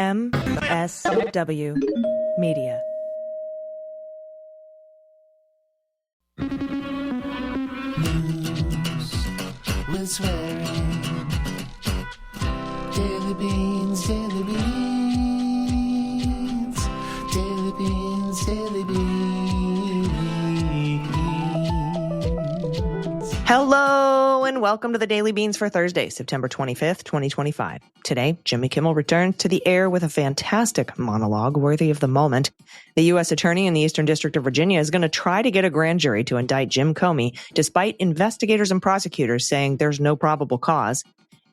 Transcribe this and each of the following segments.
MSW Media. News with swearing. Daily beans, daily beans. Daily beans, daily beans. Hello and welcome to the Daily Beans for Thursday, September 25th, 2025. Today, Jimmy Kimmel returned to the air with a fantastic monologue worthy of the moment. The U.S. Attorney in the Eastern District of Virginia is going to try to get a grand jury to indict Jim Comey, despite investigators and prosecutors saying there's no probable cause.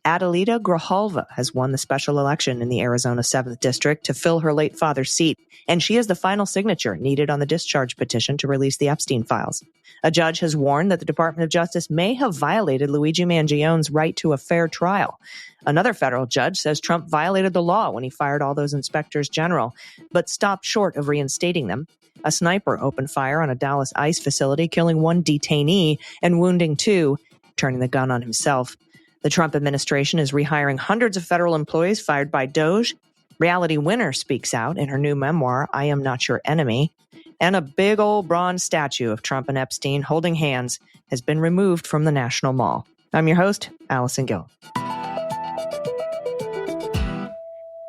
Adelita Grijalva has won the special election in the Arizona 7th District to fill her late father's seat, and she is the final signature needed on the discharge petition to release the Epstein files. A judge has warned that the Department of Justice may have violated Luigi Mangione's right to a fair trial. Another federal judge says Trump violated the law when he fired all those inspectors general, but stopped short of reinstating them. A sniper opened fire on a Dallas ICE facility, killing one detainee and wounding two, turning the gun on himself. The Trump administration is rehiring hundreds of federal employees fired by DOGE. Reality Winner speaks out in her new memoir, I Am Not Your Enemy. And a big old bronze statue of Trump and Epstein holding hands has been removed from the National Mall. I'm your host, Allison Gill.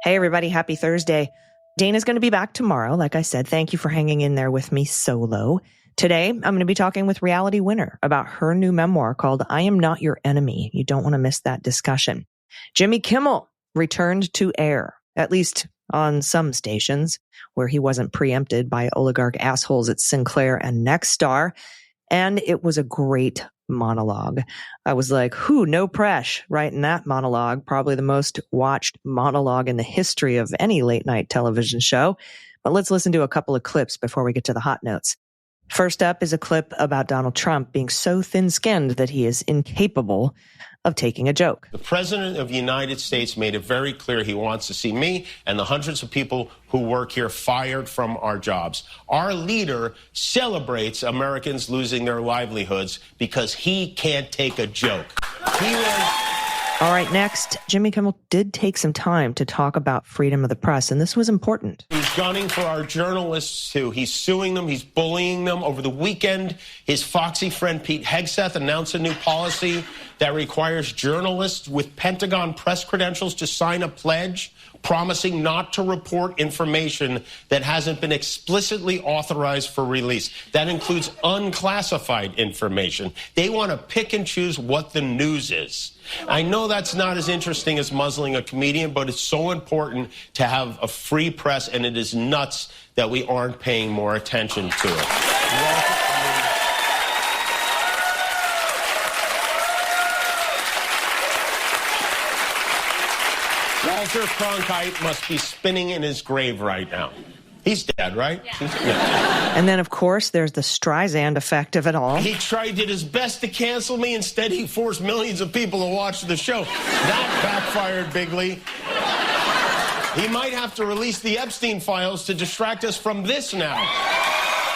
Hey, everybody. Happy Thursday. Dana's going to be back tomorrow. Like I said, thank you for hanging in there with me solo. Today, I'm going to be talking with Reality Winner about her new memoir called I Am Not Your Enemy. You don't want to miss that discussion. Jimmy Kimmel returned to air, at least on some stations, where he wasn't preempted by oligarch assholes at Sinclair and Nexstar. And it was a great monologue. I was like, no press, writing that monologue, probably the most watched monologue in the history of any late night television show. But let's listen to a couple of clips before we get to the hot notes. First up is a clip about Donald Trump being so thin-skinned that he is incapable of taking a joke. The President of the United States made it very clear he wants to see me and the hundreds of people who work here fired from our jobs. Our leader celebrates Americans losing their livelihoods because he can't take a joke. All right, next, Jimmy Kimmel did take some time to talk about freedom of the press, and this was important. He's gunning for our journalists, too. He's suing them. He's bullying them. Over the weekend, his foxy friend Pete Hegseth announced a new policy that requires journalists with Pentagon press credentials to sign a pledge promising not to report information that hasn't been explicitly authorized for release. That includes unclassified information. They want to pick and choose what the news is. I know that's not as interesting as muzzling a comedian, but it's so important to have a free press, and it is nuts that we aren't paying more attention to it. Walter Cronkite must be spinning in his grave right now. He's dead, right? Yeah. And then, of course, there's the Streisand effect of it all. He did his best to cancel me. Instead, he forced millions of people to watch the show. That backfired bigly. He might have to release the Epstein files to distract us from this now.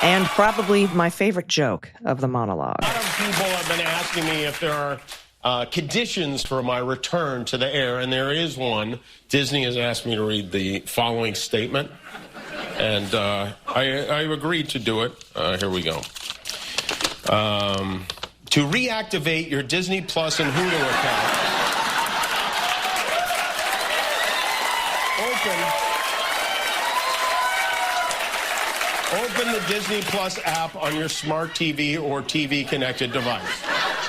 And probably my favorite joke of the monologue. A lot of people have been asking me if there are conditions for my return to the air, and there is one. Disney has asked me to read the following statement, and I agreed to do it. Here we go. To reactivate your Disney Plus and Hulu account, open the Disney Plus app on your smart TV or TV-connected device.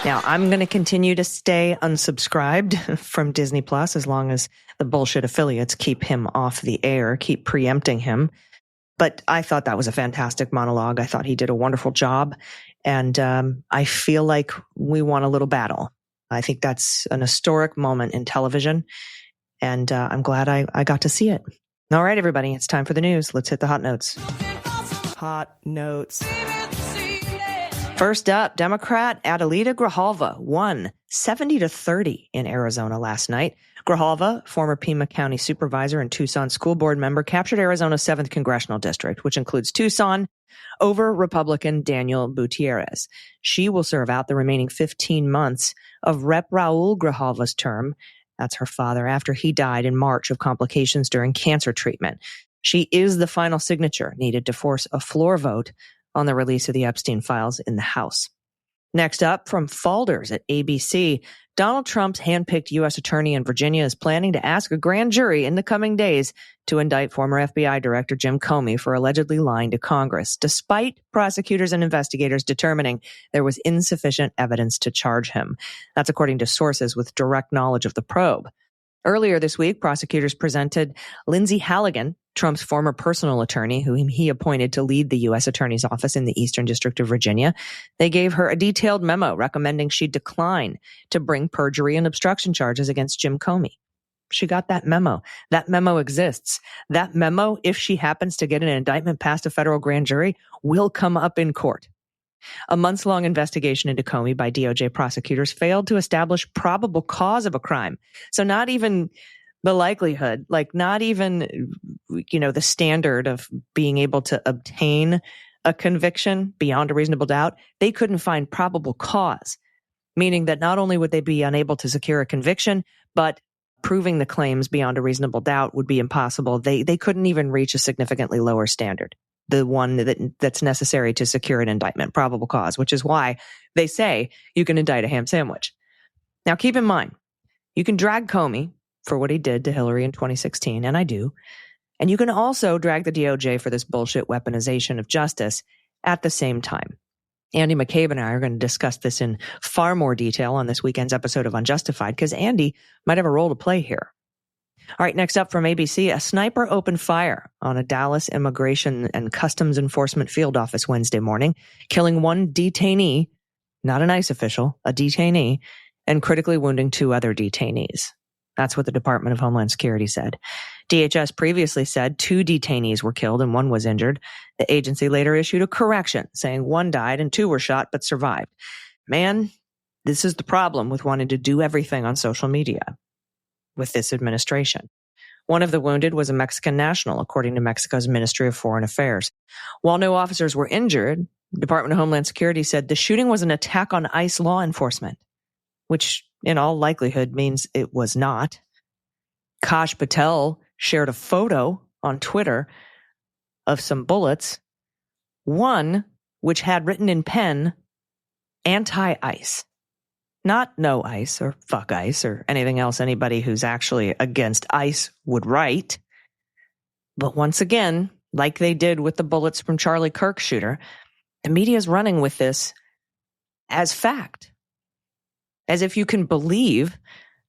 Now, I'm going to continue to stay unsubscribed from Disney Plus as long as the bullshit affiliates keep him off the air, keep preempting him. But I thought that was a fantastic monologue. I thought he did a wonderful job. And I feel like we want a little battle. I think that's an historic moment in television. And I'm glad I got to see it. All right, everybody, it's time for the news. Let's hit the hot notes. Hot notes. First up, Democrat Adelita Grijalva won 70-30 in Arizona last night. Grijalva, former Pima County supervisor and Tucson school board member, captured Arizona's 7th congressional district, which includes Tucson, over Republican Daniel Gutierrez. She will serve out the remaining 15 months of Rep. Raul Grijalva's term That's her father, after he died in March of complications during cancer treatment. She is the final signature needed to force a floor vote on the release of the Epstein files in the House. Next up, from Falders at ABC, Donald Trump's handpicked U.S. attorney in Virginia is planning to ask a grand jury in the coming days to indict former FBI Director Jim Comey for allegedly lying to Congress, despite prosecutors and investigators determining there was insufficient evidence to charge him. That's according to sources with direct knowledge of the probe. Earlier this week, prosecutors presented Lindsay Halligan, Trump's former personal attorney, whom he appointed to lead the U.S. Attorney's Office in the Eastern District of Virginia. They gave her a detailed memo recommending she decline to bring perjury and obstruction charges against Jim Comey. She got that memo. That memo exists. That memo, if she happens to get an indictment past a federal grand jury, will come up in court. A months-long investigation into Comey by DOJ prosecutors failed to establish probable cause of a crime. So not even the likelihood, not even, the standard of being able to obtain a conviction beyond a reasonable doubt, they couldn't find probable cause, meaning that not only would they be unable to secure a conviction, but proving the claims beyond a reasonable doubt would be impossible. They couldn't even reach a significantly lower standard, the one that's necessary to secure an indictment, probable cause, which is why they say you can indict a ham sandwich. Now, keep in mind, you can drag Comey for what he did to Hillary in 2016, and I do. And you can also drag the DOJ for this bullshit weaponization of justice at the same time. Andy McCabe and I are going to discuss this in far more detail on this weekend's episode of Unjustified, because Andy might have a role to play here. All right, next up from ABC, a sniper opened fire on a Dallas Immigration and Customs Enforcement field office Wednesday morning, killing one detainee, not an ICE official, a detainee, and critically wounding two other detainees. That's what the Department of Homeland Security said. DHS previously said two detainees were killed and one was injured. The agency later issued a correction, saying one died and two were shot but survived. Man, this is the problem with wanting to do everything on social media with this administration. One of the wounded was a Mexican national, according to Mexico's Ministry of Foreign Affairs. While no officers were injured, the Department of Homeland Security said the shooting was an attack on ICE law enforcement, which in all likelihood means it was not. Kash Patel shared a photo on Twitter of some bullets, one which had written in pen, anti-ICE. Not no ICE or fuck ICE or anything else anybody who's actually against ICE would write. But once again, like they did with the bullets from Charlie Kirk's shooter, the media is running with this as fact. As if you can believe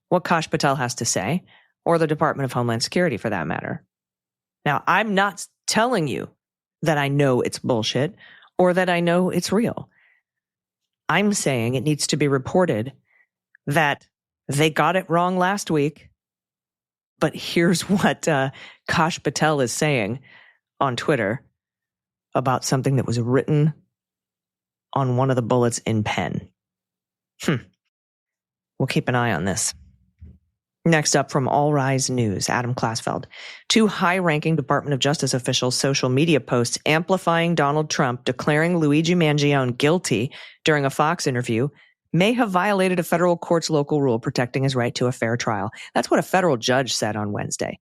what Kash Patel has to say, or the Department of Homeland Security for that matter. Now, I'm not telling you that I know it's bullshit or that I know it's real. I'm saying it needs to be reported that they got it wrong last week, but here's what Kash Patel is saying on Twitter about something that was written on one of the bullets in pen. We'll keep an eye on this. Next up from All Rise News, Adam Klasfeld. Two high-ranking Department of Justice officials' social media posts amplifying Donald Trump declaring Luigi Mangione guilty during a Fox interview may have violated a federal court's local rule protecting his right to a fair trial. That's what a federal judge said on Wednesday.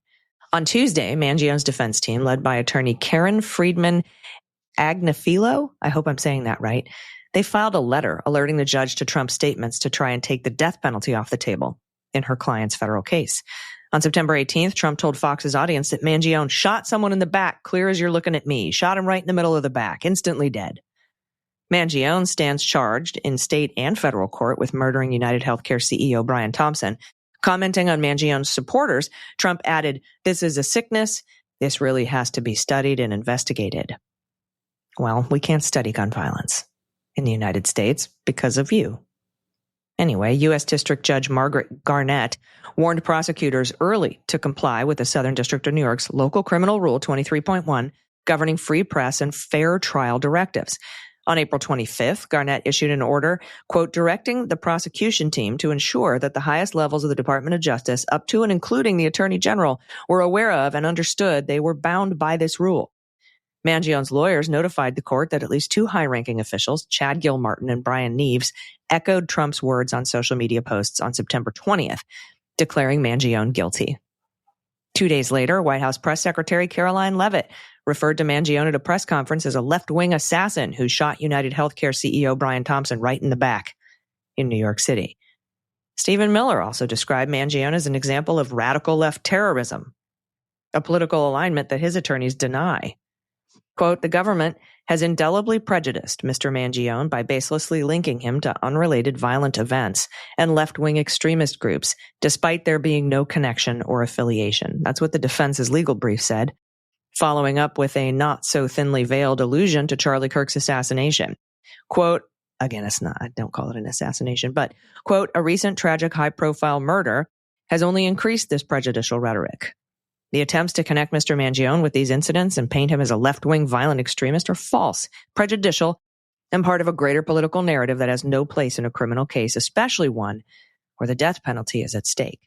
On Tuesday, Mangione's defense team, led by attorney Karen Friedman Agnifilo, I hope I'm saying that right, they filed a letter alerting the judge to Trump's statements to try and take the death penalty off the table in her client's federal case. On September 18th, Trump told Fox's audience that Mangione shot someone in the back, clear as you're looking at me, shot him right in the middle of the back, instantly dead. Mangione stands charged in state and federal court with murdering United Healthcare CEO Brian Thompson. Commenting on Mangione's supporters, Trump added, "This is a sickness. This really has to be studied and investigated." Well, we can't study gun violence in the United States because of you. Anyway, U.S. District Judge Margaret Garnett warned prosecutors early to comply with the Southern District of New York's local criminal rule 23.1 governing free press and fair trial directives. On April 25th, Garnett issued an order, quote, directing the prosecution team to ensure that the highest levels of the Department of Justice, up to and including the Attorney General, were aware of and understood they were bound by this rule. Mangione's lawyers notified the court that at least two high-ranking officials, Chad Gilmartin and Brian Neves, echoed Trump's words on social media posts on September 20th. declaring Mangione guilty. 2 days later, White House Press Secretary Caroline Leavitt referred to Mangione at a press conference as a left-wing assassin who shot United Healthcare CEO Brian Thompson right in the back in New York City. Stephen Miller also described Mangione as an example of radical left terrorism, a political alignment that his attorneys deny. Quote, the government has indelibly prejudiced Mr. Mangione by baselessly linking him to unrelated violent events and left-wing extremist groups, despite there being no connection or affiliation. That's what the defense's legal brief said, following up with a not-so-thinly veiled allusion to Charlie Kirk's assassination. Quote, again, it's not, don't call it an assassination, but, quote, a recent tragic high-profile murder has only increased this prejudicial rhetoric. The attempts to connect Mr. Mangione with these incidents and paint him as a left-wing violent extremist are false, prejudicial, and part of a greater political narrative that has no place in a criminal case, especially one where the death penalty is at stake.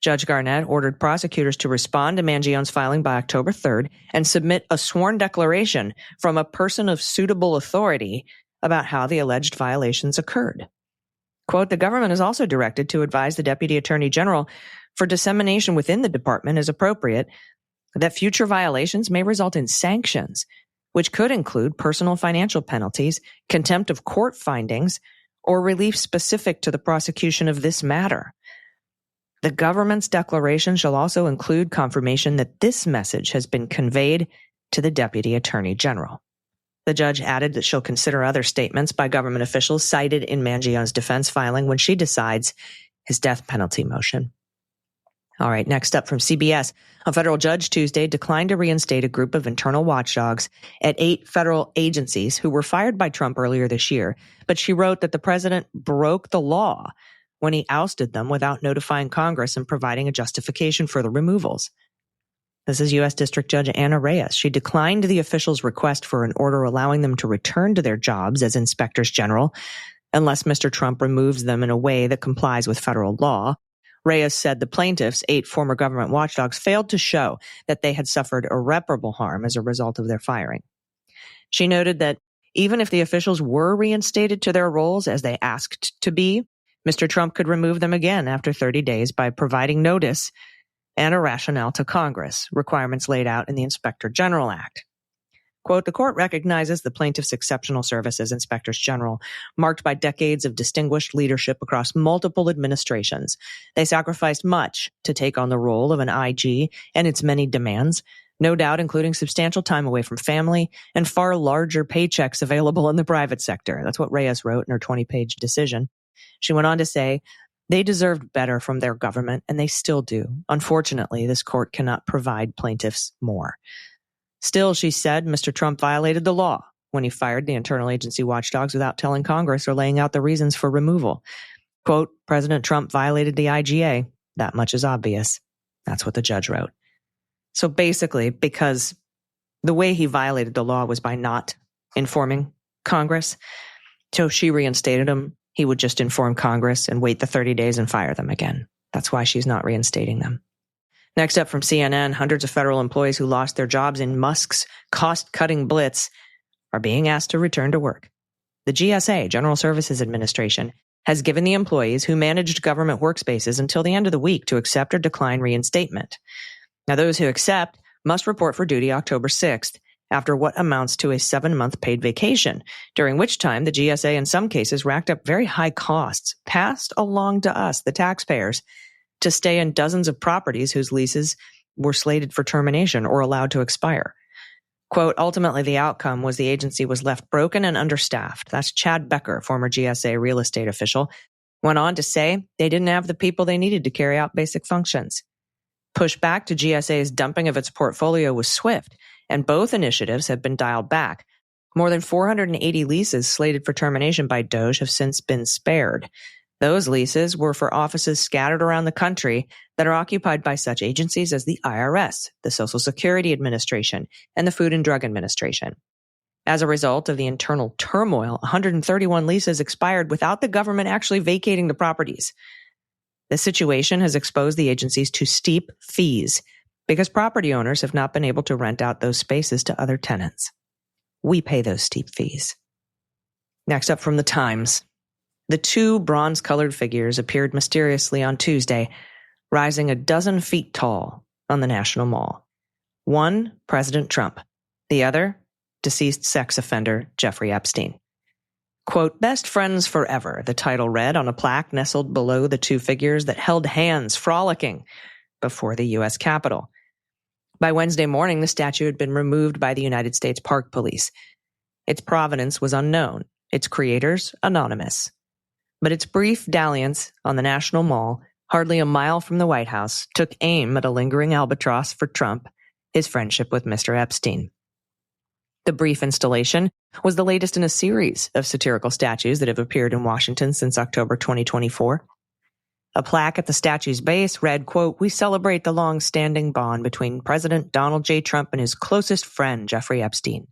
Judge Garnett ordered prosecutors to respond to Mangione's filing by October 3rd and submit a sworn declaration from a person of suitable authority about how the alleged violations occurred. Quote, the government is also directed to advise the Deputy Attorney General for dissemination within the department as appropriate that future violations may result in sanctions, which could include personal financial penalties, contempt of court findings, or relief specific to the prosecution of this matter. The government's declaration shall also include confirmation that this message has been conveyed to the Deputy Attorney General. The judge added that she'll consider other statements by government officials cited in Mangione's defense filing when she decides his death penalty motion. All right, next up from CBS, a federal judge Tuesday declined to reinstate a group of internal watchdogs at 8 federal agencies who were fired by Trump earlier this year, but she wrote that the president broke the law when he ousted them without notifying Congress and providing a justification for the removals. This is U.S. District Judge Anna Reyes. She declined the officials' request for an order allowing them to return to their jobs as inspectors general unless Mr. Trump removes them in a way that complies with federal law. Reyes said the plaintiffs, 8 former government watchdogs, failed to show that they had suffered irreparable harm as a result of their firing. She noted that even if the officials were reinstated to their roles as they asked to be, Mr. Trump could remove them again after 30 days by providing notice and a rationale to Congress, requirements laid out in the Inspector General Act. Quote, the court recognizes the plaintiff's exceptional service as inspectors general, marked by decades of distinguished leadership across multiple administrations. They sacrificed much to take on the role of an IG and its many demands, no doubt including substantial time away from family and far larger paychecks available in the private sector. That's what Reyes wrote in her 20-page decision. She went on to say, they deserved better from their government, and they still do. Unfortunately, this court cannot provide plaintiffs more. Still, she said, Mr. Trump violated the law when he fired the internal agency watchdogs without telling Congress or laying out the reasons for removal. Quote, President Trump violated the IGA. That much is obvious. That's what the judge wrote. So basically, because the way he violated the law was by not informing Congress, so she reinstated him. He would just inform Congress and wait the 30 days and fire them again. That's why she's not reinstating them. Next up from CNN, hundreds of federal employees who lost their jobs in Musk's cost-cutting blitz are being asked to return to work. The GSA, General Services Administration, has given the employees who managed government workspaces until the end of the week to accept or decline reinstatement. Now, those who accept must report for duty October 6th, after what amounts to a 7-month paid vacation, during which time the GSA in some cases racked up very high costs passed along to us, the taxpayers, to stay in dozens of properties whose leases were slated for termination or allowed to expire. Quote, ultimately, the outcome was the agency was left broken and understaffed. That's Chad Becker, former GSA real estate official, went on to say they didn't have the people they needed to carry out basic functions. Pushback to GSA's dumping of its portfolio was swift, and both initiatives have been dialed back. More than 480 leases slated for termination by DOGE have since been spared. Those leases were for offices scattered around the country that are occupied by such agencies as the IRS, the Social Security Administration, and the Food and Drug Administration. As a result of the internal turmoil, 131 leases expired without the government actually vacating the properties. This situation has exposed the agencies to steep fees because property owners have not been able to rent out those spaces to other tenants. We pay those steep fees. Next up from the Times. The two bronze-colored figures appeared mysteriously on Tuesday, rising a dozen feet tall on the National Mall. One, President Trump. The other, deceased sex offender Jeffrey Epstein. Quote, "Best friends forever," the title read on a plaque nestled below the two figures that held hands frolicking before the U.S. Capitol. By Wednesday morning, the statue had been removed by the United States Park Police. Its provenance was unknown, its creators anonymous. But its brief dalliance on the National Mall, hardly a mile from the White House, took aim at a lingering albatross for Trump, his friendship with Mr. Epstein. The brief installation was the latest in a series of satirical statues that have appeared in Washington since October 2024. A plaque at the statue's base read, quote, "We celebrate the long-standing bond between President Donald J. Trump and his closest friend, Jeffrey Epstein."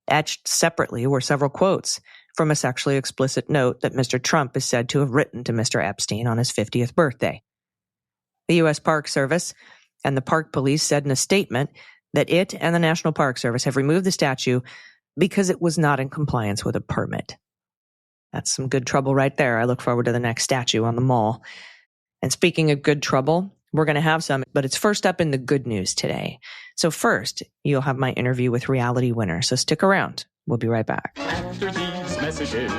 Etched separately were several quotes from a sexually explicit note that Mr. Trump is said to have written to Mr. Epstein on his 50th birthday. The U.S. Park Service and the Park Police said in a statement that it and the National Park Service have removed the statue because it was not in compliance with a permit. That's some good trouble right there. I look forward to the next statue on the mall. And speaking of good trouble, we're going to have some, but it's first up in the good news today. So first, you'll have my interview with Reality Winner. So stick around. We'll be right back. After these messages,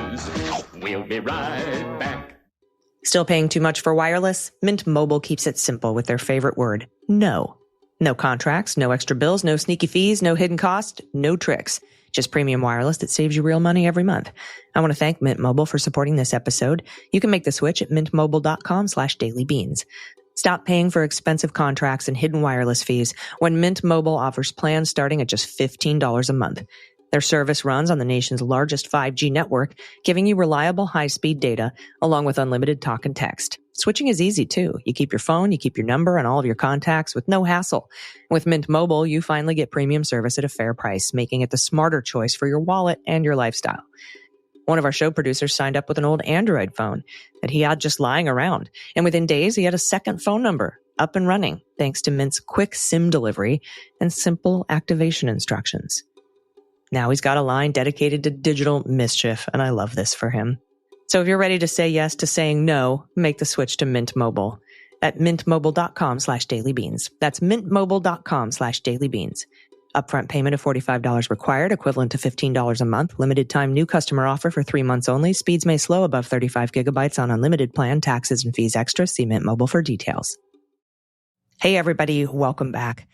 we'll be right back. Still paying too much for wireless? Mint Mobile keeps it simple with their favorite word, no. No contracts, no extra bills, no sneaky fees, no hidden cost, no tricks. Just premium wireless that saves you real money every month. I want to thank Mint Mobile for supporting this episode. You can make the switch at mintmobile.com/dailybeans. Stop paying for expensive contracts and hidden wireless fees when Mint Mobile offers plans starting at just $15 a month. Their service runs on the nation's largest 5G network, giving you reliable high-speed data along with unlimited talk and text. Switching is easy, too. You keep your phone, you keep your number and all of your contacts with no hassle. With Mint Mobile, you finally get premium service at a fair price, making it the smarter choice for your wallet and your lifestyle. One of our show producers signed up with an old Android phone that he had just lying around, and within days, he had a second phone number up and running thanks to Mint's quick SIM delivery and simple activation instructions. Now he's got a line dedicated to digital mischief, and I love this for him. So if you're ready to say yes to saying no, make the switch to Mint Mobile at mintmobile.com/dailybeans. That's mintmobile.com/dailybeans. Upfront payment of $45 required, equivalent to $15 a month. Limited time new customer offer for 3 months only. Speeds may slow above 35 gigabytes on unlimited plan. Taxes and fees extra. See Mint Mobile for details. Hey everybody, welcome back.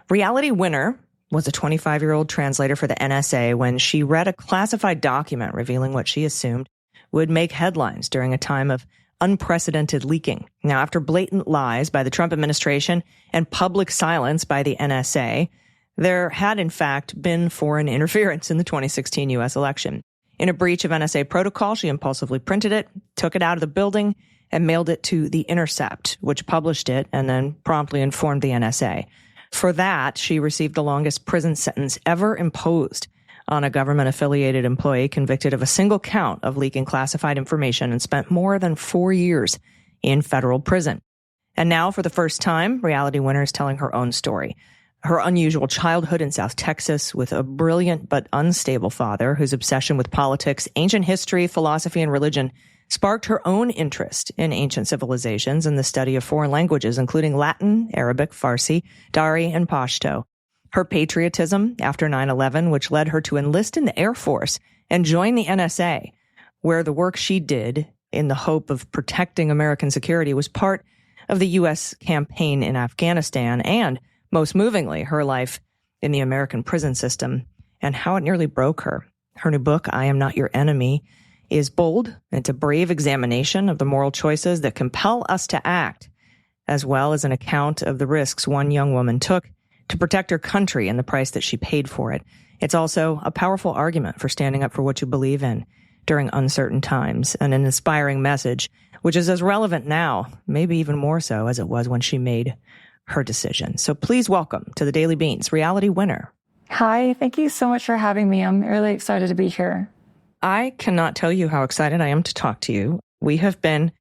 Reality Winner was a 25-year-old translator for the NSA when she read a classified document revealing what she assumed would make headlines during a time of unprecedented leaking. Now, after blatant lies by the Trump administration and public silence by the NSA, there had, in fact, been foreign interference in the 2016 U.S. election. In a breach of NSA protocol, she impulsively printed it, took it out of the building, and mailed it to The Intercept, which published it and then promptly informed the NSA. For that, she received the longest prison sentence ever imposed on a government-affiliated employee convicted of a single count of leaking classified information and spent more than 4 years in federal prison. And now, for the first time, Reality Winner is telling her own story. Her unusual childhood in South Texas with a brilliant but unstable father whose obsession with politics, ancient history, philosophy, and religion sparked her own interest in ancient civilizations and the study of foreign languages, including Latin, Arabic, Farsi, Dari, and Pashto. Her patriotism after 9/11, which led her to enlist in the Air Force and join the NSA, where the work she did in the hope of protecting American security was part of the U.S. campaign in Afghanistan, and, most movingly, her life in the American prison system and how it nearly broke her. Her new book, I Am Not Your Enemy, is bold, and it's a brave examination of the moral choices that compel us to act, as well as an account of the risks one young woman took to protect her country and the price that she paid for it. It's also a powerful argument for standing up for what you believe in during uncertain times, and an inspiring message, which is as relevant now, maybe even more so, as it was when she made her decision. So please welcome to the Daily Beans, Reality Winner. Hi, thank you so much for having me. I'm really excited to be here. I cannot tell you how excited I am to talk to you. We have been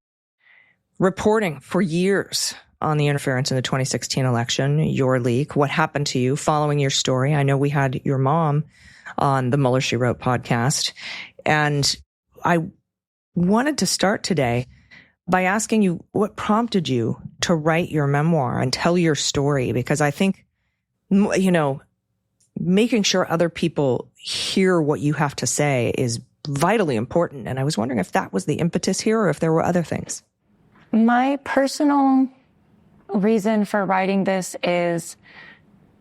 reporting for years on the interference in the 2016 election, your leak, what happened to you following your story. I know we had your mom on the Mueller, She Wrote podcast, and I wanted to start today by asking you what prompted you to write your memoir and tell your story, because I think, making sure other people hear what you have to say is vitally important. And I was wondering if that was the impetus here or if there were other things. My personal reason for writing this is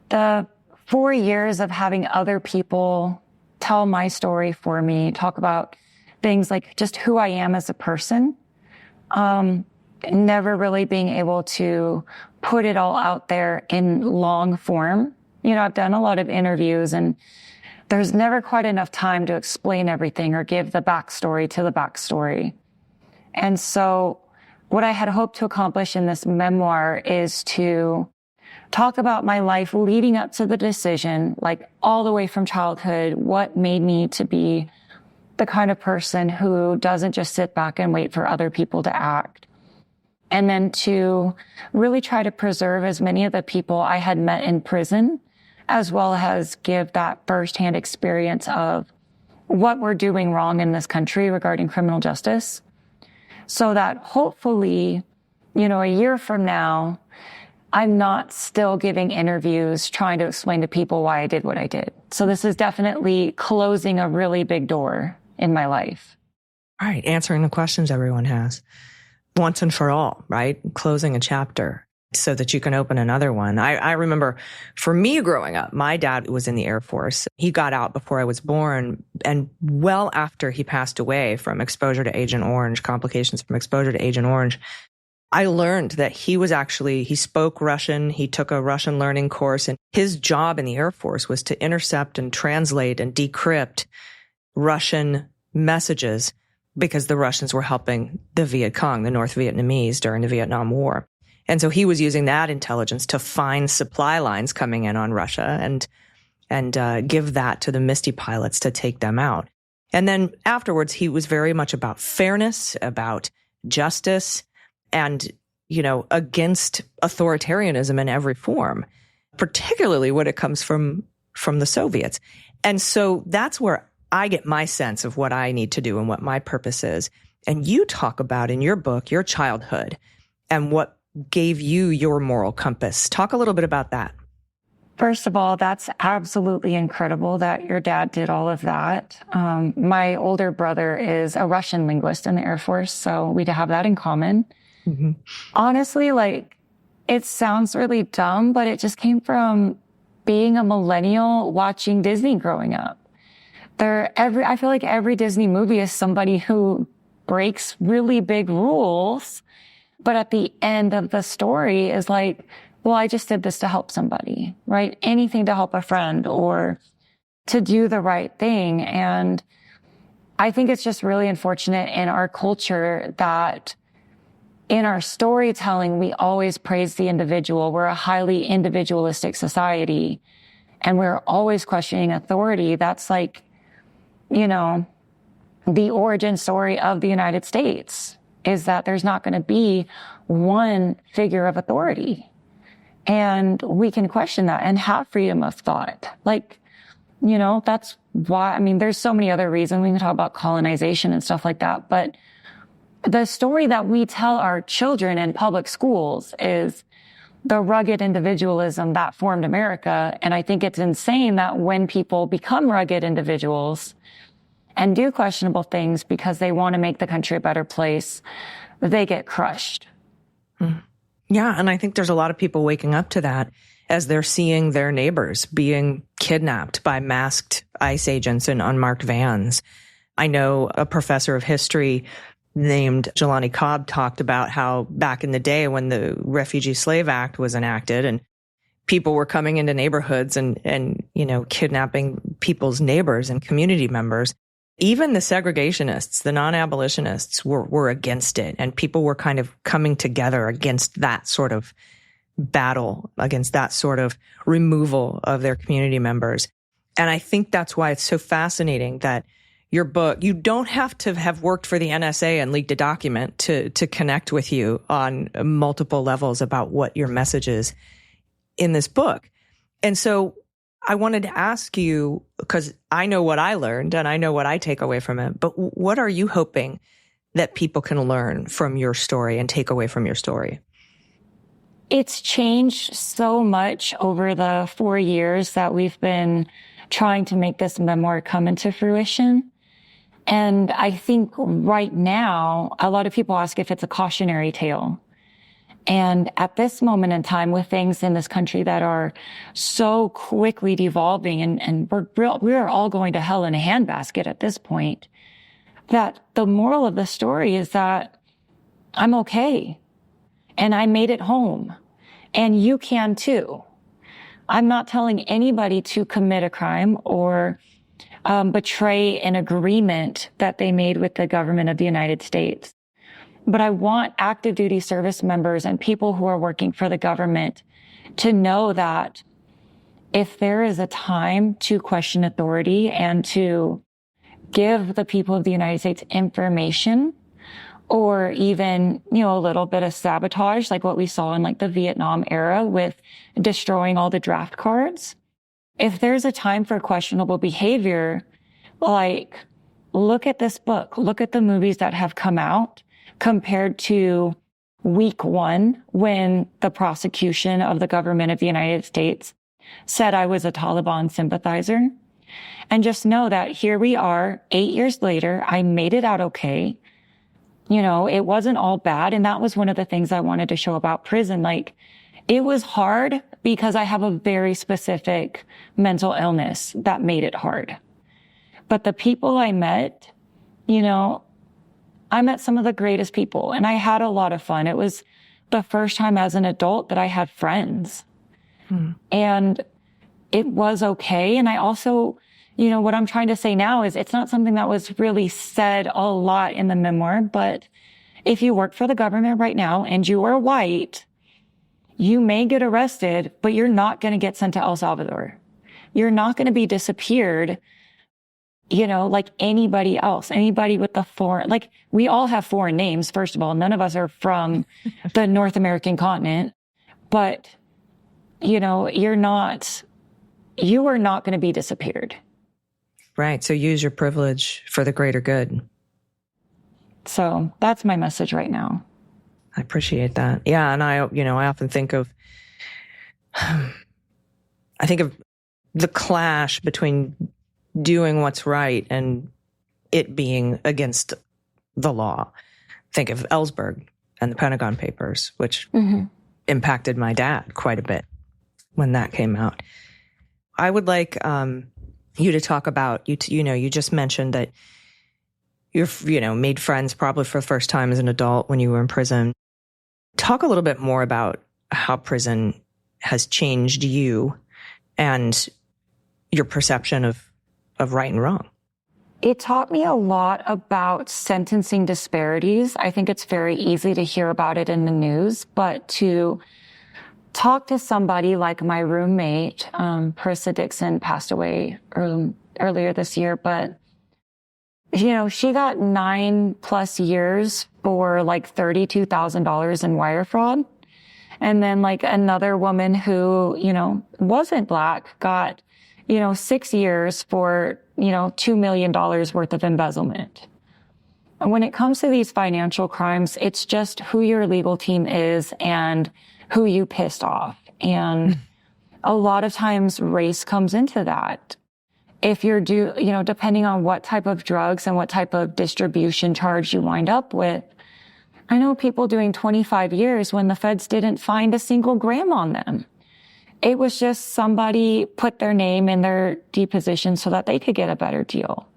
the 4 years of having other people tell my story for me, talk about things like just who I am as a person. Never really being able to put it all out there in long form. I've done a lot of interviews and there's never quite enough time to explain everything or give the backstory to the backstory. And so what I had hoped to accomplish in this memoir is to talk about my life leading up to the decision, like all the way from childhood, what made me to be the kind of person who doesn't just sit back and wait for other people to act. And then to really try to preserve as many of the people I had met in prison, as well as give that firsthand experience of what we're doing wrong in this country regarding criminal justice, so that hopefully, a year from now, I'm not still giving interviews trying to explain to people why I did what I did. So this is definitely closing a really big door in my life. All right. Answering the questions everyone has once and for all, right? Closing a chapter so that you can open another one. I remember for me growing up, my dad was in the Air Force. He got out before I was born, and well after he passed away from exposure to Agent Orange, complications from exposure to Agent Orange, I learned that he spoke Russian. He took a Russian learning course, and his job in the Air Force was to intercept and translate and decrypt Russian messages because the Russians were helping the Viet Cong, the North Vietnamese, during the Vietnam War. And so he was using that intelligence to find supply lines coming in on Russia and give that to the Misty pilots to take them out. And then afterwards, he was very much about fairness, about justice, and, against authoritarianism in every form, particularly when it comes from the Soviets. And so that's where I get my sense of what I need to do and what my purpose is. And you talk about in your book, your childhood and what gave you your moral compass. Talk a little bit about that. First of all, that's absolutely incredible that your dad did all of that. My older brother is a Russian linguist in the Air Force, so we have that in common. Mm-hmm. Honestly, it sounds really dumb, but it just came from being a millennial watching Disney growing up. I feel like every Disney movie is somebody who breaks really big rules, but at the end of the story is like, well, I just did this to help somebody, right? Anything to help a friend or to do the right thing. And I think it's just really unfortunate in our culture that in our storytelling, we always praise the individual. We're a highly individualistic society, and we're always questioning authority. That's like, the origin story of the United States is that there's not going to be one figure of authority. And we can question that and have freedom of thought. That's why, there's so many other reasons. We can talk about colonization and stuff like that. But the story that we tell our children in public schools is the rugged individualism that formed America. And I think it's insane that when people become rugged individuals and do questionable things because they want to make the country a better place, they get crushed. Yeah, and I think there's a lot of people waking up to that as they're seeing their neighbors being kidnapped by masked ICE agents in unmarked vans. I know a professor of history named Jelani Cobb talked about how back in the day when the Refugee Slave Act was enacted and people were coming into neighborhoods and kidnapping people's neighbors and community members, even the segregationists, the non-abolitionists were against it. And people were kind of coming together against that sort of battle, against that sort of removal of their community members. And I think that's why it's so fascinating that your book, you don't have to have worked for the NSA and leaked a document to connect with you on multiple levels about what your message is in this book. And so I wanted to ask you, because I know what I learned and I know what I take away from it, but what are you hoping that people can learn from your story and take away from your story? It's changed so much over the 4 years that we've been trying to make this memoir come into fruition. And I think right now, a lot of people ask if it's a cautionary tale. And at this moment in time, with things in this country that are so quickly devolving, and we're all going to hell in a handbasket at this point, that the moral of the story is that I'm okay. And I made it home. And you can too. I'm not telling anybody to commit a crime or betray an agreement that they made with the government of the United States. But I want active duty service members and people who are working for the government to know that if there is a time to question authority and to give the people of the United States information, or even, a little bit of sabotage, like what we saw in like the Vietnam era with destroying all the draft cards. If there's a time for questionable behavior, like look at this book, look at the movies that have come out compared to week 1 when the prosecution of the government of the United States said I was a Taliban sympathizer. And just know that here we are 8 years later, I made it out okay. It wasn't all bad. And that was one of the things I wanted to show about prison. Like, it was hard because I have a very specific mental illness that made it hard. But the people I met, I met some of the greatest people and I had a lot of fun. It was the first time as an adult that I had friends. And it was okay. And I also, what I'm trying to say now is it's not something that was really said a lot in the memoir, but if you work for the government right now and you are white, you may get arrested, but you're not going to get sent to El Salvador. You're not going to be disappeared, like anybody else, anybody with the foreign, like we all have foreign names. First of all, none of us are from the North American continent, but you are not going to be disappeared. Right. So use your privilege for the greater good. So that's my message right now. I appreciate that. Yeah. And I often think of, the clash between doing what's right and it being against the law. Think of Ellsberg and the Pentagon Papers, which impacted my dad quite a bit when that came out. I would like you to talk about, you just mentioned that you've, made friends probably for the first time as an adult when you were in prison. Talk a little bit more about how prison has changed you and your perception of right and wrong. It taught me a lot about sentencing disparities. I think it's very easy to hear about it in the news, but to talk to somebody like my roommate, Parissa Dixon, passed away earlier this year, but she got 9+ years for like $32,000 in wire fraud. And then like another woman who, wasn't Black got, 6 years for, $2 million worth of embezzlement. And when it comes to these financial crimes, it's just who your legal team is and who you pissed off. And a lot of times race comes into that. If you're depending on what type of drugs and what type of distribution charge you wind up with. I know people doing 25 years when the feds didn't find a single gram on them. It was just somebody put their name in their deposition so that they could get a better deal.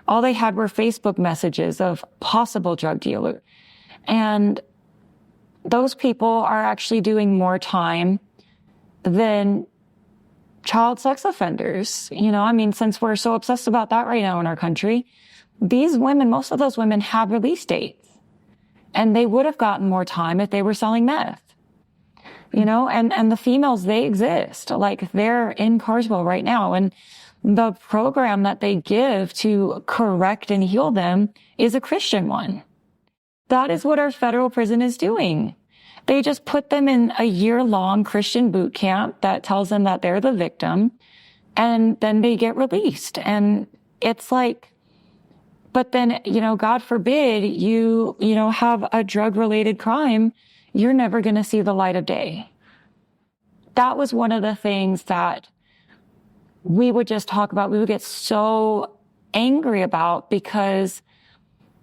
All they had were Facebook messages of possible drug dealer. And those people are actually doing more time than child sex offenders. Since we're so obsessed about that right now in our country, these women, most of those women have release dates and they would have gotten more time if they were selling meth, and the females, they exist, like they're in Carswell right now. And the program that they give to correct and heal them is a Christian one. That is what our federal prison is doing. They just put them in a year-long Christian boot camp that tells them that they're the victim, and then they get released. And it's like But then, God forbid you have a drug related crime, you're never going to see the light of day. That was one of the things that we would just talk about. We would get so angry about because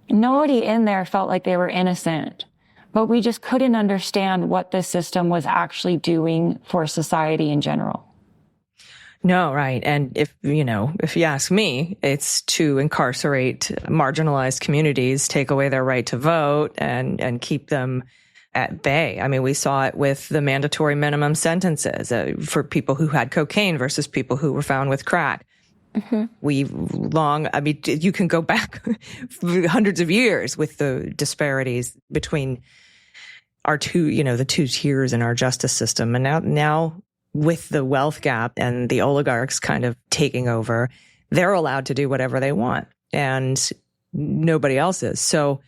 nobody in there felt like they were innocent, but we just couldn't understand what the system was actually doing for society in general. No, right. And if you ask me, it's to incarcerate marginalized communities, take away their right to vote and keep them at bay. I mean, we saw it with the mandatory minimum sentences for people who had cocaine versus people who were found with crack. Mm-hmm. You can go back hundreds of years with the disparities between our the two tiers in our justice system. And now with the wealth gap and the oligarchs kind of taking over, they're allowed to do whatever they want and nobody else is. So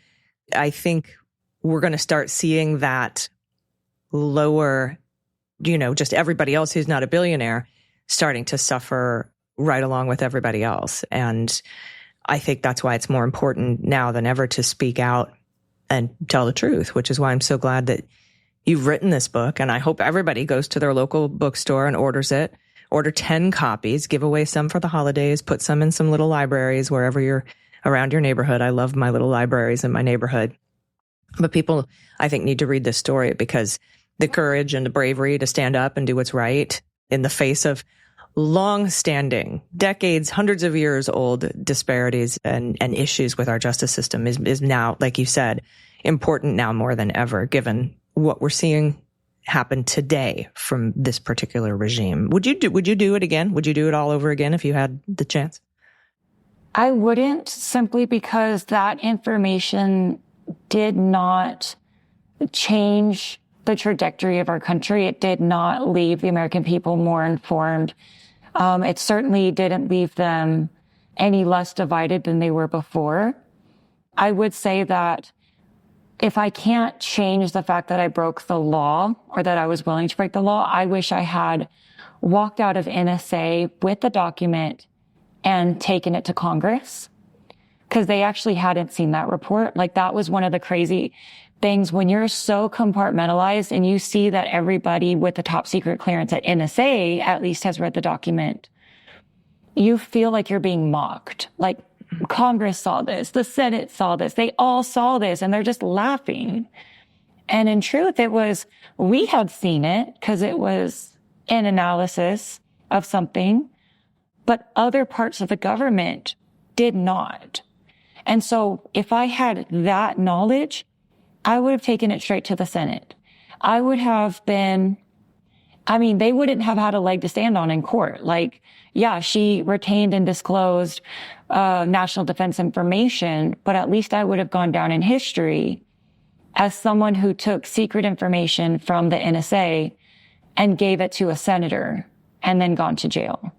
I think we're going to start seeing that lower, just everybody else who's not a billionaire starting to suffer right along with everybody else. And I think that's why it's more important now than ever to speak out and tell the truth, which is why I'm so glad that you've written this book. And I hope everybody goes to their local bookstore and orders it. Order 10 copies, give away some for the holidays, put some in some little libraries wherever you're around your neighborhood. I love my little libraries in my neighborhood. But people, I think, need to read this story because the courage and the bravery to stand up and do what's right in the face of long-standing, decades, hundreds of years old disparities and issues with our justice system is now, like you said, important now more than ever, given what we're seeing happen today from this particular regime. Would you do it again? Would you do it all over again if you had the chance? I wouldn't, simply because that information did not change the trajectory of our country. It did not leave the American people more informed. It certainly didn't leave them any less divided than they were before. I would say that if I can't change the fact that I broke the law or that I was willing to break the law, I wish I had walked out of NSA with the document and taken it to Congress, because they actually hadn't seen that report. Like, that was one of the crazy things when you're so compartmentalized and you see that everybody with the top secret clearance at NSA at least has read the document. You feel like you're being mocked. Like, Congress saw this, the Senate saw this, they all saw this, and they're just laughing. And in truth, we had seen it because it was an analysis of something, but other parts of the government did not. And so if I had that knowledge, I would have taken it straight to the Senate. I would have been, they wouldn't have had a leg to stand on in court. Like, yeah, she retained and disclosed national defense information, but at least I would have gone down in history as someone who took secret information from the NSA and gave it to a senator and then gone to jail.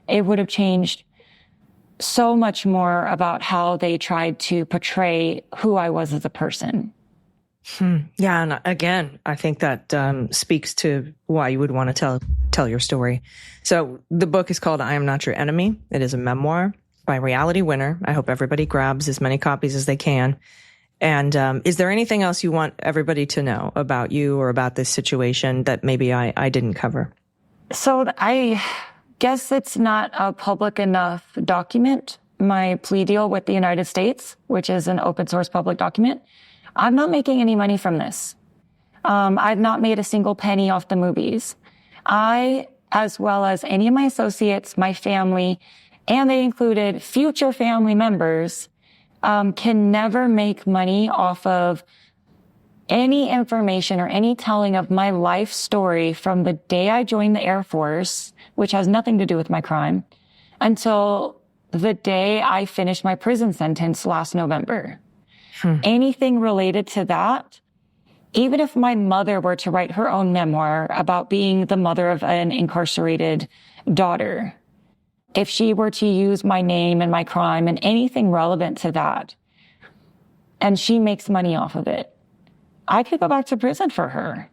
It would have changed so much more about how they tried to portray who I was as a person. Yeah. And again, I think that speaks to why you would want to tell your story. So the book is called I Am Not Your Enemy. It is a memoir by Reality Winner. I hope everybody grabs as many copies as they can. And is there anything else you want everybody to know about you or about this situation that maybe I didn't cover? So I guess it's not a public enough document, my plea deal with the United States, which is an open source public document. I'm not making any money from this. I've not made a single penny off the movies. I, as well as any of my associates, my family, and they included future family members, can never make money off of any information or any telling of my life story from the day I joined the Air Force, which has nothing to do with my crime, until the day I finished my prison sentence last November. Anything related to that, even if my mother were to write her own memoir about being the mother of an incarcerated daughter, if she were to use my name and my crime and anything relevant to that, and she makes money off of it, I could go back to prison for her.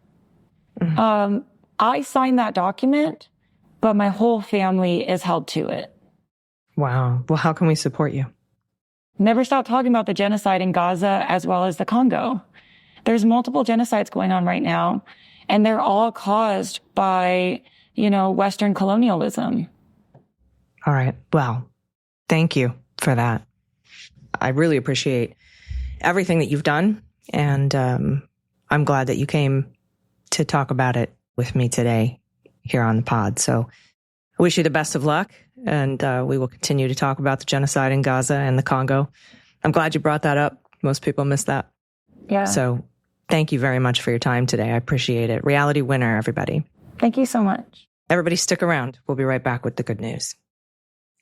I signed that document, but my whole family is held to it. Wow. Well, how can we support you? Never stop talking about the genocide in Gaza as well as the Congo. There's multiple genocides going on right now, and they're all caused by, Western colonialism. All right. Well, thank you for that. I really appreciate everything that you've done, and I'm glad that you came to talk about it with me today here on the pod. So I wish you the best of luck, and we will continue to talk about the genocide in Gaza and the Congo. I'm glad you brought that up. Most people miss that. Yeah. So thank you very much for your time today. I appreciate it. Reality winner, everybody. Thank you so much. Everybody stick around. We'll be right back with the good news.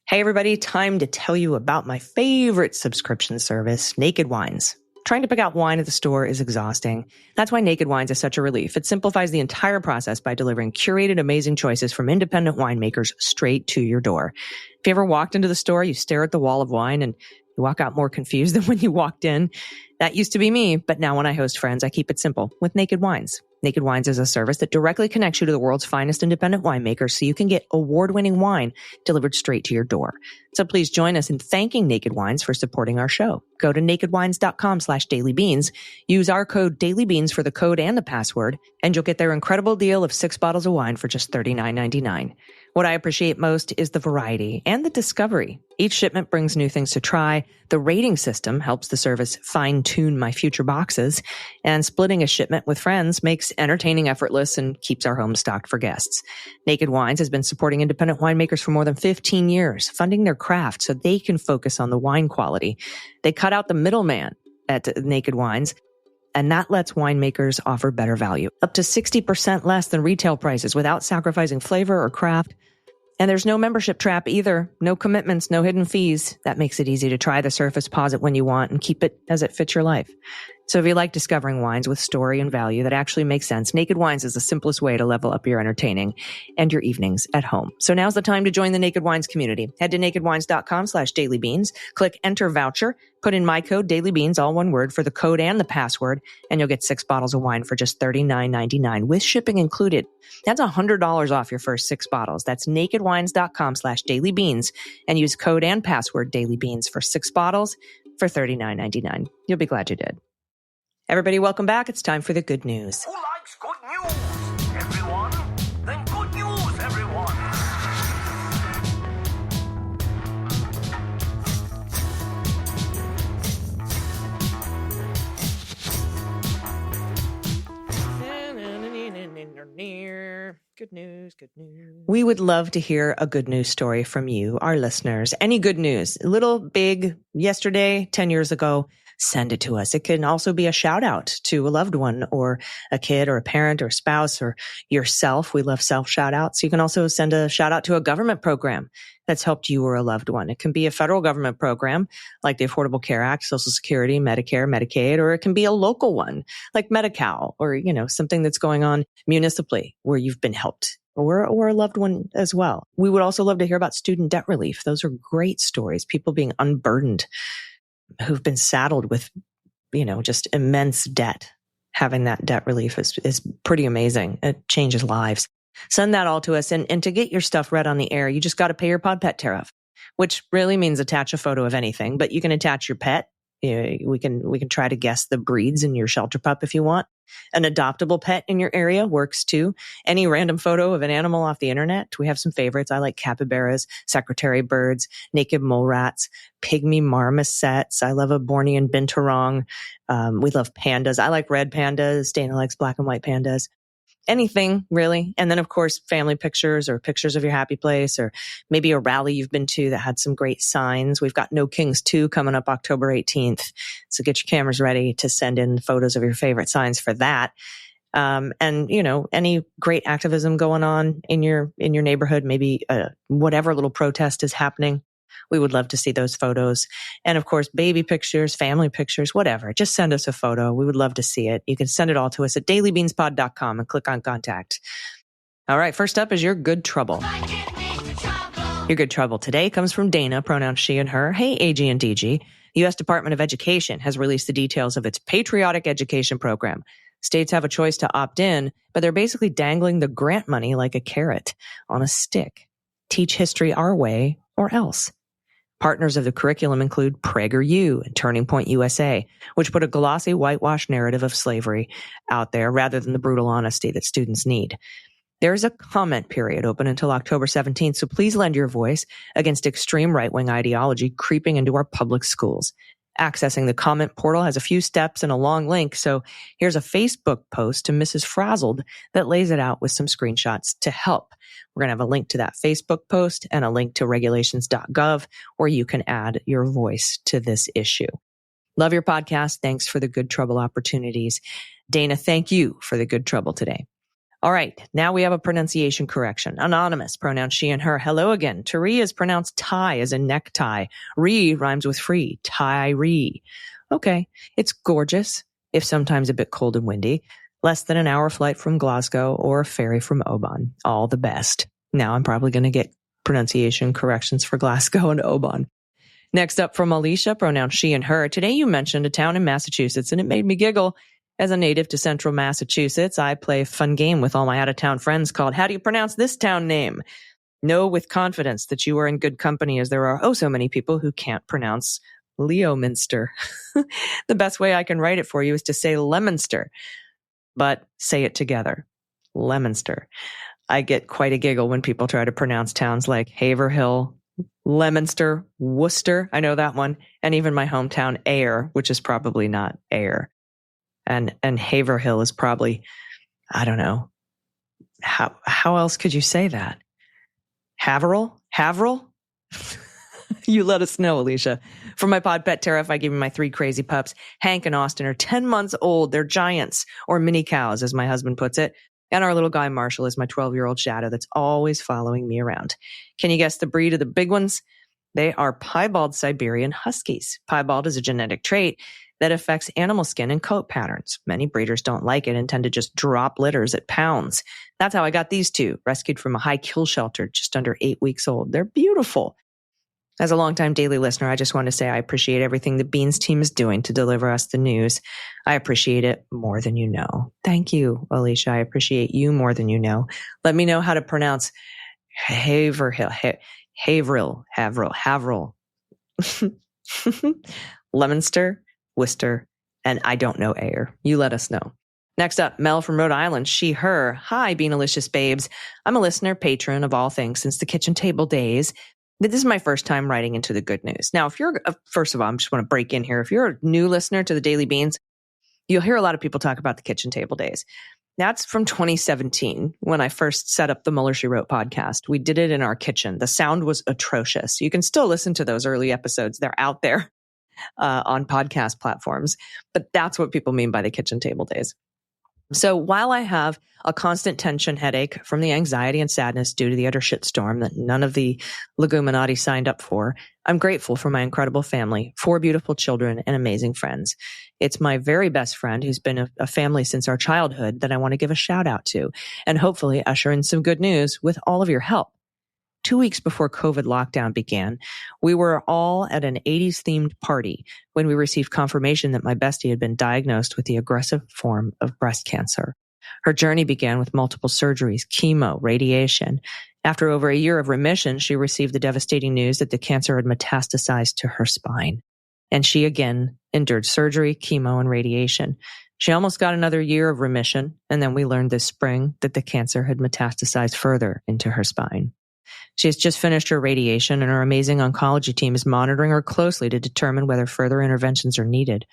Hey, everybody. Time to tell you about my favorite subscription service, Naked Wines. Trying to pick out wine at the store is exhausting. That's why Naked Wines is such a relief. It simplifies the entire process by delivering curated, amazing choices from independent winemakers straight to your door. If you ever walked into the store, you stare at the wall of wine and you walk out more confused than when you walked in. That used to be me, but now when I host friends, I keep it simple with Naked Wines. Naked Wines is a service that directly connects you to the world's finest independent winemakers so you can get award-winning wine delivered straight to your door. So please join us in thanking Naked Wines for supporting our show. Go to nakedwines.com/dailybeans, use our code dailybeans for the code and the password, and you'll get their incredible deal of 6 bottles of wine for just $39.99. What I appreciate most is the variety and the discovery. Each shipment brings new things to try. The rating system helps the service fine-tune my future boxes. And splitting a shipment with friends makes entertaining effortless and keeps our home stocked for guests. Naked Wines has been supporting independent winemakers for more than 15 years, funding their craft so they can focus on the wine quality. They cut out the middleman at Naked Wines, and that lets winemakers offer better value, up to 60% less than retail prices without sacrificing flavor or craft. And there's no membership trap either. No commitments, no hidden fees. That makes it easy to try the service, pause it when you want, and keep it as it fits your life. So if you like discovering wines with story and value that actually make sense, Naked Wines is the simplest way to level up your entertaining and your evenings at home. So now's the time to join the Naked Wines community. Head to nakedwines.com/dailybeans, click enter voucher, put in my code dailybeans, all one word, for the code and the password, and you'll get 6 bottles of wine for just $39.99 with shipping included. That's $100 off your first 6 bottles. That's nakedwines.com/dailybeans and use code and password dailybeans for 6 bottles for $39.99. You'll be glad you did. Everybody, welcome back. It's time for the good news. Who likes good news, everyone? Then good news, everyone. Good news, good news. We would love to hear a good news story from you, our listeners. Any good news, little, big, yesterday, 10 years ago, send it to us. It can also be a shout out to a loved one or a kid or a parent or a spouse or yourself. We love self shout outs. You can also send a shout out to a government program that's helped you or a loved one. It can be a federal government program like the Affordable Care Act, Social Security, Medicare, Medicaid, or it can be a local one like Medi-Cal or, something that's going on municipally where you've been helped. Or a loved one as well. We would also love to hear about student debt relief. Those are great stories. People being unburdened who've been saddled with, just immense debt. Having that debt relief is pretty amazing. It changes lives. Send that all to us. And to get your stuff read on the air, you just got to pay your pod pet tariff, which really means attach a photo of anything, but you can attach your pet. We can try to guess the breeds in your shelter pup if you want. An adoptable pet in your area works too. Any random photo of an animal off the internet. We have some favorites. I like capybaras, secretary birds, naked mole rats, pygmy marmosets. I love a Bornean binturong. We love pandas. I like red pandas. Dana likes black and white pandas. Anything really. And then of course, family pictures or pictures of your happy place or maybe a rally you've been to that had some great signs. We've got No Kings 2 coming up October 18th. So get your cameras ready to send in photos of your favorite signs for that. And any great activism going on in your neighborhood, maybe whatever little protest is happening. We would love to see those photos. And of course, baby pictures, family pictures, whatever. Just send us a photo. We would love to see it. You can send it all to us at dailybeanspod.com and click on contact. All right. First up is your good trouble. Your good trouble today comes from Dana, pronouns she and her. Hey, AG and DG. The U.S. Department of Education has released the details of its patriotic education program. States have a choice to opt in, but they're basically dangling the grant money like a carrot on a stick. Teach history our way or else. Partners of the curriculum include PragerU and Turning Point USA, which put a glossy whitewash narrative of slavery out there rather than the brutal honesty that students need. There's a comment period open until October 17th, so please lend your voice against extreme right-wing ideology creeping into our public schools. Accessing the comment portal has a few steps and a long link, so here's a Facebook post to Mrs. Frazzled that lays it out with some screenshots to help. We're going to have a link to that Facebook post and a link to regulations.gov where you can add your voice to this issue. Love your podcast. Thanks for the good trouble opportunities. Dana, thank you for the good trouble today. All right, now we have a pronunciation correction. Anonymous, pronoun she and her. Hello again. Tari is pronounced tie as in necktie. Re rhymes with free. Tyree. Okay, it's gorgeous, if sometimes a bit cold and windy. Less than an hour flight from Glasgow or a ferry from Oban. All the best. Now I'm probably going to get pronunciation corrections for Glasgow and Oban. Next up from Alicia, pronoun she and her. Today you mentioned a town in Massachusetts and it made me giggle. As a native to central Massachusetts, I play a fun game with all my out-of-town friends called How Do You Pronounce This Town Name? Know with confidence that you are in good company as there are oh so many people who can't pronounce Leominster. The best way I can write it for you is to say Leominster, but say it together. Leominster. I get quite a giggle when people try to pronounce towns like Haverhill, Leominster, Worcester. I know that one. And even my hometown, Ayr, which is probably not Ayr. And Haverhill is probably, I don't know. How else could you say that? Haverhill? You let us know, Alicia. For my pod pet Tariff, I give you my 3 crazy pups. Hank and Austin are 10 months old. They're giants, or mini cows, as my husband puts it. And our little guy Marshall is my 12-year-old shadow that's always following me around. Can you guess the breed of the big ones? They are piebald Siberian Huskies. Piebald is a genetic trait that affects animal skin and coat patterns. Many breeders don't like it and tend to just drop litters at pounds. That's how I got these 2, rescued from a high kill shelter just under 8 weeks old. They're beautiful. As a longtime daily listener, I just want to say I appreciate everything the Beans team is doing to deliver us the news. I appreciate it more than you know. Thank you, Alicia. I appreciate you more than you know. Let me know how to pronounce Haverhill, Leominster, Worcester, and I don't know Ayr. You let us know. Next up, Mel from Rhode Island, she, her. Hi, Beanalicious babes. I'm a listener, patron of all things since the kitchen table days. This is my first time writing into the good news. Now, if you're, first of all, I just want to break in here. If you're a new listener to the Daily Beans, you'll hear a lot of people talk about the kitchen table days. That's from 2017 when I first set up the Mueller, She Wrote podcast. We did it in our kitchen. The sound was atrocious. You can still listen to those early episodes. They're out there on podcast platforms. But that's what people mean by the kitchen table days. So while I have a constant tension headache from the anxiety and sadness due to the utter shitstorm that none of the Leguminati signed up for, I'm grateful for my incredible family, 4 beautiful children, and amazing friends. It's my very best friend who's been a family since our childhood that I want to give a shout out to and hopefully usher in some good news with all of your help. 2 weeks before COVID lockdown began, we were all at an 80s themed party when we received confirmation that my bestie had been diagnosed with the aggressive form of breast cancer. Her journey began with multiple surgeries, chemo, radiation. After over a year of remission, she received the devastating news that the cancer had metastasized to her spine. And she again endured surgery, chemo, and radiation. She almost got another year of remission, and then we learned this spring that the cancer had metastasized further into her spine. She has just finished her radiation, and her amazing oncology team is monitoring her closely to determine whether further interventions are needed.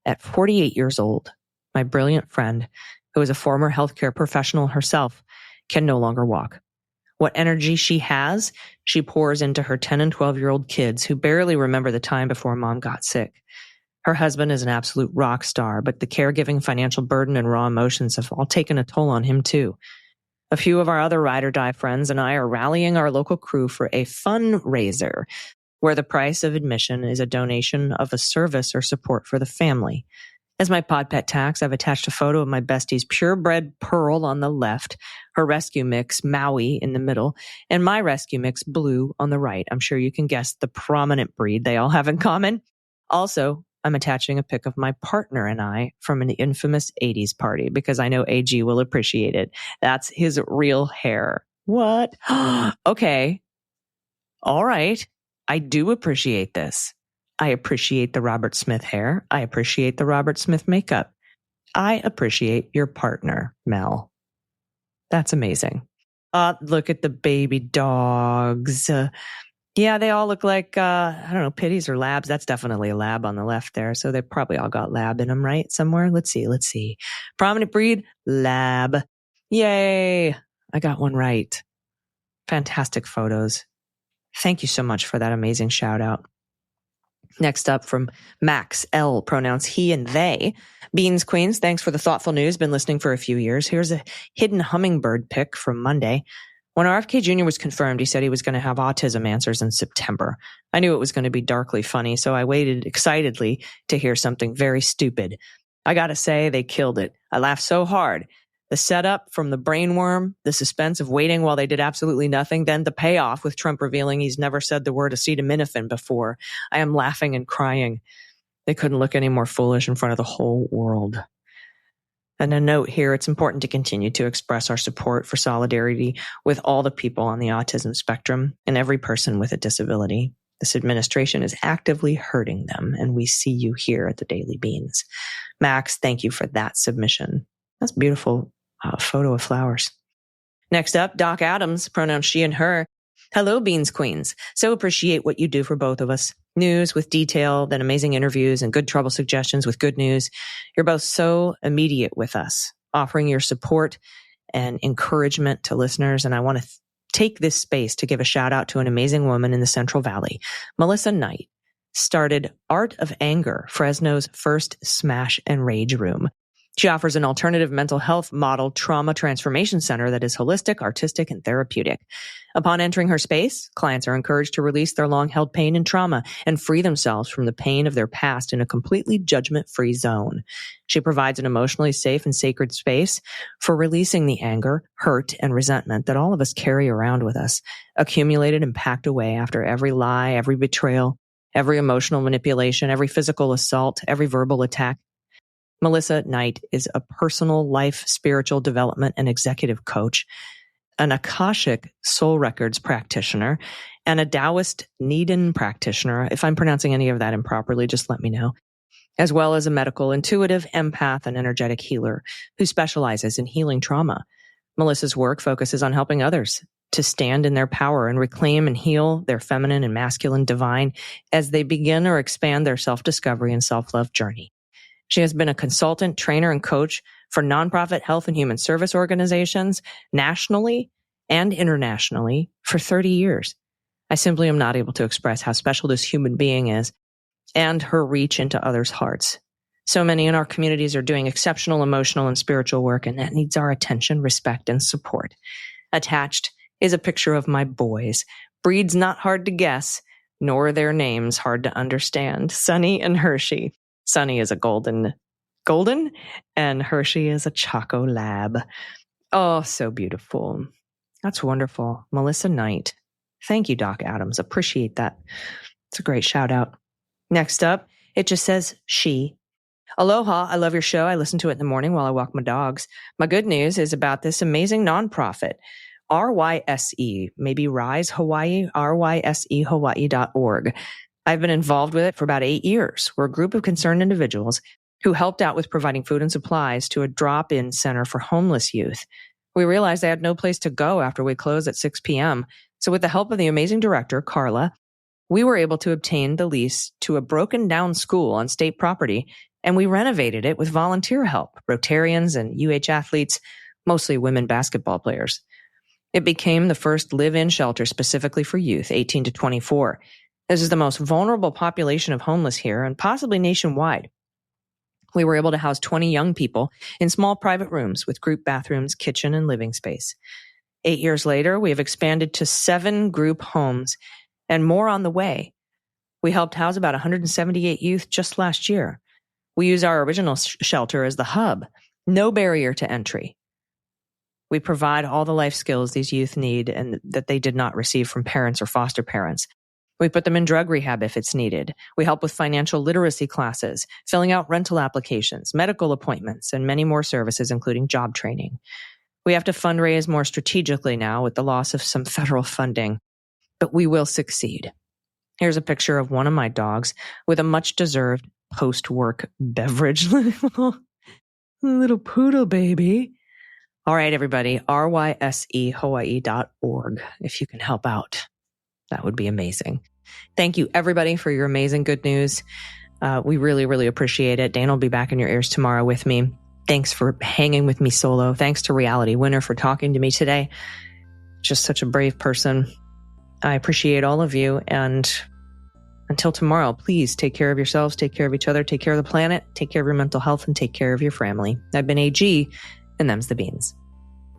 At 48 years old, my brilliant friend, who is a former healthcare professional herself, can no longer walk. What energy she has, she pours into her 10 and 12-year-old kids who barely remember the time before mom got sick. Her husband is an absolute rock star, but the caregiving, financial burden, and raw emotions have all taken a toll on him too. A few of our other ride or die friends and I are rallying our local crew for a fundraiser where the price of admission is a donation of a service or support for the family. As my pod pet tax, I've attached a photo of my bestie's purebred Pearl on the left, her rescue mix Maui in the middle, and my rescue mix Blue on the right. I'm sure you can guess the prominent breed they all have in common. Also, I'm attaching a pic of my partner and I from an infamous 80s party because I know AG will appreciate it. That's his real hair. What? Okay. All right. I do appreciate this. I appreciate the Robert Smith hair. I appreciate the Robert Smith makeup. I appreciate your partner, Mel. That's amazing. Look at the baby dogs. Yeah, they all look like, I don't know, pitties or labs. That's definitely a lab on the left there. So they probably all got lab in them, right? Somewhere. Let's see. Prominent breed, lab. Yay. I got one right. Fantastic photos. Thank you so much for that amazing shout out. Next up from Max L, pronouns he and they. Beans Queens, thanks for the thoughtful news. Been listening for a few years. Here's a hidden hummingbird pic from Monday. When RFK Jr. was confirmed, he said he was going to have autism answers in September. I knew it was going to be darkly funny, so I waited excitedly to hear something very stupid. I got to say, they killed it. I laughed so hard. The setup from the brainworm, the suspense of waiting while they did absolutely nothing, then the payoff with Trump revealing he's never said the word acetaminophen before. I am laughing and crying. They couldn't look any more foolish in front of the whole world. And a note here, it's important to continue to express our support for solidarity with all the people on the autism spectrum and every person with a disability. This administration is actively hurting them, and we see you here at the Daily Beans. Max, thank you for that submission. That's beautiful. Photo of flowers. Next up, Doc Adams, pronouns she and her. Hello, Beans Queens. So appreciate what you do for both of us. News with detail, then amazing interviews and good trouble suggestions with good news. You're both so immediate with us, offering your support and encouragement to listeners. And I want to take this space to give a shout out to an amazing woman in the Central Valley. Melissa Knight started Art of Anger, Fresno's first smash and rage room. She offers an alternative mental health model trauma transformation center that is holistic, artistic, and therapeutic. Upon entering her space, clients are encouraged to release their long-held pain and trauma and free themselves from the pain of their past in a completely judgment-free zone. She provides an emotionally safe and sacred space for releasing the anger, hurt, and resentment that all of us carry around with us, accumulated and packed away after every lie, every betrayal, every emotional manipulation, every physical assault, every verbal attack. Melissa Knight is a personal life, spiritual development, and executive coach, an Akashic soul records practitioner, and a Taoist Needin practitioner. If I'm pronouncing any of that improperly, just let me know. As well as a medical intuitive empath and energetic healer who specializes in healing trauma. Melissa's work focuses on helping others to stand in their power and reclaim and heal their feminine and masculine divine as they begin or expand their self-discovery and self-love journey. She has been a consultant, trainer, and coach for nonprofit health and human service organizations nationally and internationally for 30 years. I simply am not able to express how special this human being is and her reach into others' hearts. So many in our communities are doing exceptional emotional and spiritual work, and that needs our attention, respect, and support. Attached is a picture of my boys. Breeds not hard to guess, nor their names hard to understand. Sunny and Hershey. Sunny is a golden, and Hershey is a Choco Lab. Oh, so beautiful. That's wonderful. Melissa Knight. Thank you, Doc Adams. Appreciate that. It's a great shout out. Next up, it just says she. Aloha, I love your show. I listen to it in the morning while I walk my dogs. My good news is about this amazing nonprofit, RYSE, maybe Rise Hawaii, RYSEHawaii.org. I've been involved with it for about 8 years. We're a group of concerned individuals who helped out with providing food and supplies to a drop-in center for homeless youth. We realized they had no place to go after we closed at 6 p.m. So with the help of the amazing director, Carla, we were able to obtain the lease to a broken-down school on state property, and we renovated it with volunteer help, Rotarians and UH athletes, mostly women basketball players. It became the first live-in shelter specifically for youth, 18 to 24. This is the most vulnerable population of homeless here and possibly nationwide. We were able to house 20 young people in small private rooms with group bathrooms, kitchen, and living space. 8 years later, we have expanded to 7 group homes and more on the way. We helped house about 178 youth just last year. We use our original shelter as the hub. No barrier to entry. We provide all the life skills these youth need and that they did not receive from parents or foster parents. We put them in drug rehab if it's needed. We help with financial literacy classes, filling out rental applications, medical appointments, and many more services, including job training. We have to fundraise more strategically now with the loss of some federal funding, but we will succeed. Here's a picture of one of my dogs with a much-deserved post-work beverage. Little poodle baby. All right, everybody, rysehawaii.org. If you can help out, that would be amazing. Thank you, everybody, for your amazing good news. We really, really appreciate it. Dan will be back in your ears tomorrow with me. Thanks for hanging with me solo. Thanks to Reality Winner for talking to me today. Just such a brave person. I appreciate all of you. And until tomorrow, please take care of yourselves, take care of each other, take care of the planet, take care of your mental health, and take care of your family. I've been AG, and them's the beans.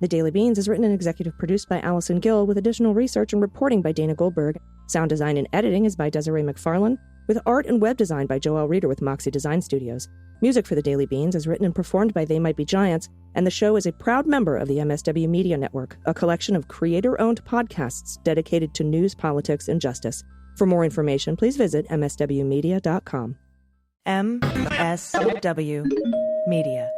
The Daily Beans is written and executive produced by Allison Gill with additional research and reporting by Dana Goldberg. Sound design and editing is by Desiree McFarlane, with art and web design by Joelle Reeder with Moxie Design Studios. Music for The Daily Beans is written and performed by They Might Be Giants, and the show is a proud member of the MSW Media Network, a collection of creator-owned podcasts dedicated to news, politics, and justice. For more information, please visit mswmedia.com. MSW Media.